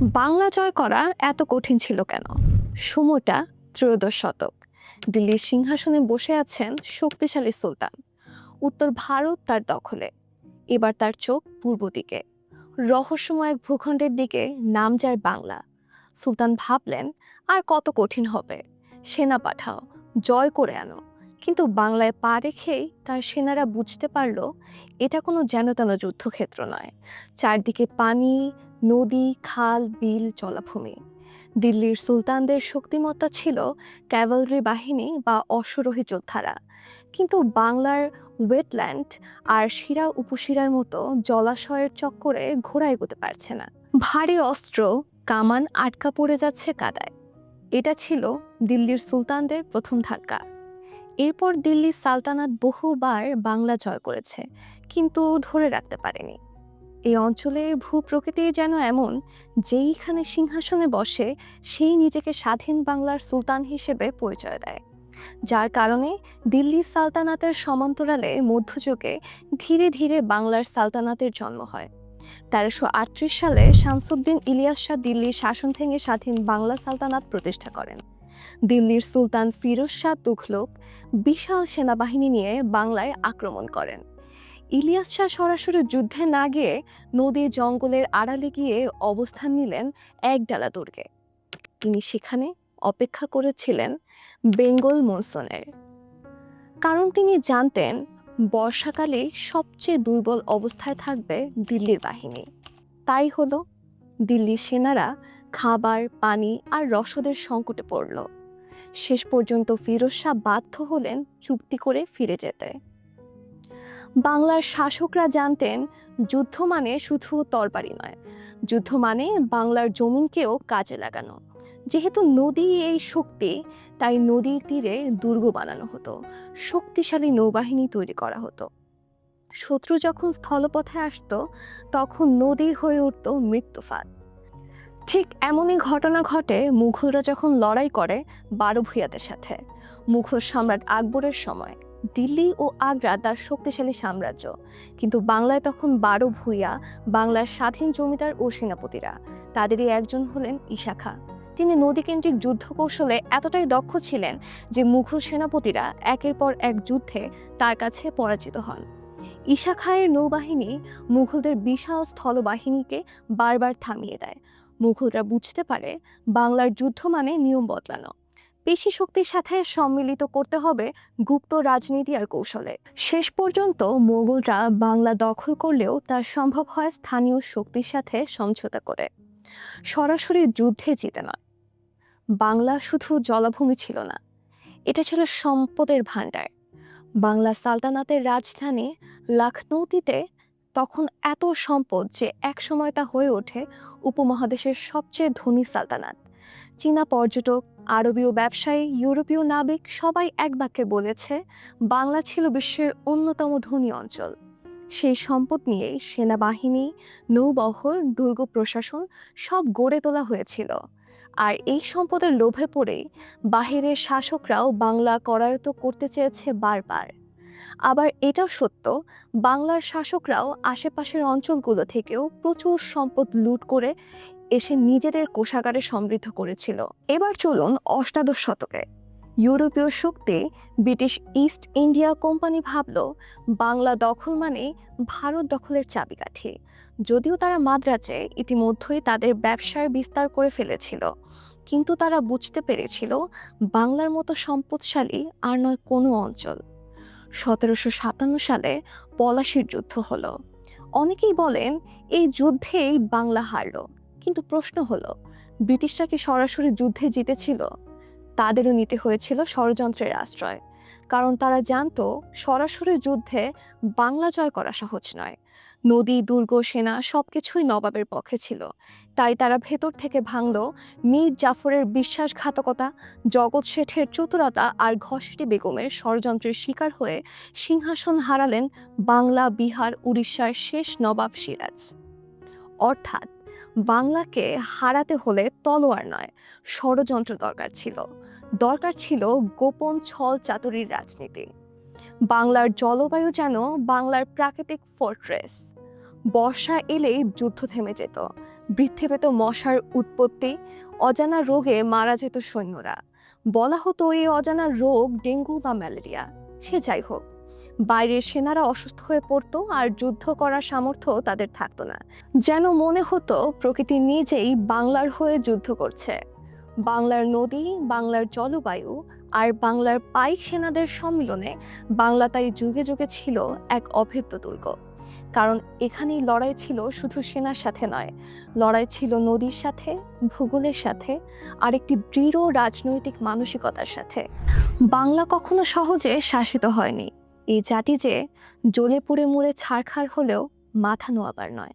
বাংলা জয় করা এত কঠিন ছিল কেন? সময়টা ত্রয়োদশ শতক। দিল্লির সিংহাসনে বসে আছেন শক্তিশালী সুলতান। উত্তর ভারত তার দখলে। এবার তার চোখ পূর্ব দিকে, রহস্যময় এক ভূখণ্ডের দিকে, নাম যার বাংলা। সুলতান ভাবলেন, আর কত কঠিন হবে, সেনা পাঠাও, জয় করে আনো। কিন্তু বাংলায় পা রেখেই তার সেনারা বুঝতে পারল, এটা কোনো যেন-তেন যুদ্ধক্ষেত্র নয়। চারদিকে পানি, নদী, খাল, বিল, জলাভূমি। দিল্লির সুলতানদের শক্তিমত্তা ছিল ক্যাভালরি বাহিনী বা অশ্বরোহী যোদ্ধারা, কিন্তু বাংলার ওয়েটল্যান্ড আর শিরা উপশিরার মতো জলাশয়ের চক্করে ঘোড়া এগোতে পারছে না। ভারী অস্ত্র, কামান আটকা পড়ে যাচ্ছে কাদায়। এটা ছিল দিল্লির সুলতানদের প্রথম ধাক্কা। এরপর দিল্লি সালতানাত বহুবার বাংলা জয় করেছে, কিন্তু ধরে রাখতে পারেনি। এই অঞ্চলের ভূপ্রকৃতি যেন এমন, যেইখানে সিংহাসনে বসে সেই নিজেকে স্বাধীন বাংলার সুলতান হিসেবে পরিচয় দেয়। যার কারণে দিল্লি সালতানাতের সমান্তরালে মধ্যযুগে ধীরে ধীরে বাংলার সালতানাতের জন্ম হয়। 1338 সালে শামসুদ্দিন ইলিয়াস শাহ দিল্লির শাসন ভেঙে স্বাধীন বাংলা সালতানাত প্রতিষ্ঠা করেন। দিল্লির সুলতান ফিরোজ শাহ তুঘলক বিশাল সেনাবাহিনী নিয়ে বাংলায় আক্রমণ করেন। ইলিয়াস শাহ সরাসরি যুদ্ধে না গিয়ে নদী জঙ্গলের আড়ালে গিয়ে অবস্থান নিলেন একডালা দুর্গে। তিনি সেখানে অপেক্ষা করেছিলেন বেঙ্গল মনসুনের, কারণ তিনি জানতেন বর্ষাকালে সবচেয়ে দুর্বল অবস্থায় থাকবে দিল্লির বাহিনী। তাই হলো, দিল্লির সেনারা খাবার, পানি আর রসদের সংকটে পড়ল। শেষ পর্যন্ত ফিরোজ শাহ বাধ্য হলেন চুক্তি করে ফিরে যেতে। বাংলার শাসকরা জানতেন, যুদ্ধ মানে শুধু তরবারি নয়, যুদ্ধ মানে বাংলার জমিনকেও কাজে লাগানো। যেহেতু নদী এই শক্তি, তাই নদীর তীরে দুর্গ বানানো হতো, শক্তিশালী নৌবাহিনী তৈরি করা হতো। শত্রু যখন স্থলপথে আসতো, তখন নদী হয়ে উঠত মৃত্যুফাত। ঠিক এমনই ঘটনা ঘটে মুঘলরা যখন লড়াই করে বারো-ভূঁইয়াদের সাথে। মুঘল সম্রাট আকবরের সময় দিল্লি ও আগ্রা তার শক্তিশালী সাম্রাজ্য, কিন্তু বাংলায় তখন বারো-ভূঁইয়া বাংলার স্বাধীন জমিদার ও সেনাপতিরা। তাদেরই একজন হলেন ঈশা খাঁ। তিনি নদীকেন্দ্রিক যুদ্ধ কৌশলে এতটাই দক্ষ ছিলেন যে মুঘল সেনাপতিরা একের পর এক যুদ্ধে তার কাছে পরাজিত হন। ঈশা খাঁয়ের নৌবাহিনী মুঘলদের বিশাল স্থলবাহিনীকে বারবার থামিয়ে দেয়। মুঘলরা বুঝতে পারে, বাংলার যুদ্ধ মানে নিয়ম বদলানো, পেশি শক্তির সাথে সম্মিলিত করতে হবে গুপ্ত রাজনীতি আর কৌশলে। শেষ পর্যন্ত মোগলরা বাংলা দখল করলেও তা সম্ভব হয় স্থানীয় শক্তির সাথে সমঝোতা করে, সরাসরি যুদ্ধে জিতে নয়। বাংলা শুধু জলাভূমি ছিল না, এটা ছিল সম্পদের ভাণ্ডার। বাংলা সালতানাতের রাজধানী লখনৌতিতে তখন এত সম্পদ যে একসময় তা হয়ে ওঠে উপমহাদেশের সবচেয়ে ধনী সালতানাত। চীনা পর্যটক, আরবীয় ব্যবসায়ী, ইউরোপীয় নাবিক সবাই এক বাক্যে বলেছে, বাংলা ছিল বিশ্বের অন্যতম ধনী অঞ্চল। সেই সম্পদ নিয়েই সেনাবাহিনী, নৌবহর, দুর্গ প্রশাসন সব গড়ে তোলা হয়েছিল। আর এই সম্পদের লোভে পড়েই বাহিরের শাসকরাও বাংলা করায়ত্ত করতে চেয়েছে বারবার। আবার এটাও সত্য, বাংলার শাসকরাও আশেপাশের অঞ্চলগুলো থেকেও প্রচুর সম্পদ লুট করে এসে নিজেদের কোষাগারে সমৃদ্ধ করেছিল। এবার চলুন অষ্টাদশ শতকে। ইউরোপীয় শক্তি ব্রিটিশ ইস্ট ইন্ডিয়া কোম্পানি ভাবল, বাংলা দখল মানে ভারত দখলের চাবিকাঠি। যদিও তারা মাদ্রাজে ইতিমধ্যেই তাদের ব্যবসার বিস্তার করে ফেলেছিল, কিন্তু তারা বুঝতে পেরেছিল, বাংলার মতো সম্পদশালী আর নয় কোনো অঞ্চল। 1757 সালে পলাশীর যুদ্ধ হলো। অনেকেই বলেন এই যুদ্ধেই বাংলা হারলো, কিন্তু প্রশ্ন হলো, ব্রিটিশরা কি সরাসরি যুদ্ধে জিতেছিল? তাদেরও নিতে হয়েছিল ষড়যন্ত্রের আশ্রয়, কারণ তারা জানতো সরাসরি যুদ্ধে বাংলা জয় করা সহজ নয়। নদী, দুর্গ, সেনা সবকিছুই নবাবের পক্ষে ছিল। তাই তারা ভেতর থেকে ভাঙল মীর জাফরের বিশ্বাসঘাতকতা, জগৎ শেঠের চতুরতা আর ঘসেটি বেগমের ষড়যন্ত্রের শিকার হয়ে সিংহাসন হারালেন বাংলা, বিহার, উড়িষ্যার শেষ নবাব সিরাজ। অর্থাৎ বাংলাকে হারাতে হলে তলোয়ার নয়, ষড়যন্ত্র দরকার ছিল। দরকার ছিল গোপন ছল চাতুরির রাজনীতি। বাংলার জলবায়ু যেন বাংলার প্রাকৃতিক ফোর্ট্রেস। বর্ষা এলেই যুদ্ধ থেমে যেত, বৃদ্ধি পেত মশার উৎপত্তি, অজানা রোগে মারা যেত সৈন্যরা। বলা হতো এই অজানা রোগ ডেঙ্গু বা ম্যালেরিয়া। সে যাই হোক, বাইরের সেনারা অসুস্থ হয়ে পড়তো আর যুদ্ধ করার সামর্থ্য তাদের থাকতো না। যেন মনে হতো প্রকৃতি নিজেই বাংলার হয়ে যুদ্ধ করছে। বাংলার নদী, বাংলার জলবায়ু আর বাংলার পাইক সেনাদের সম্মিলনে বাংলা তাই যুগে যুগে ছিল এক অভেদ্য দুর্গ। কারণ এখানেই লড়াই ছিল শুধু সেনার সাথে নয়, লড়াই ছিল নদীর সাথে, ভূগোলের সাথে, আর একটি দৃঢ় রাজনৈতিক মানসিকতার সাথে। বাংলা কখনো সহজে শাসিত হয়নি। এই জাতি যে জ্বলে পুড়ে মুড়ে ছারখার হলেও মাথা নোয়াবার নয়।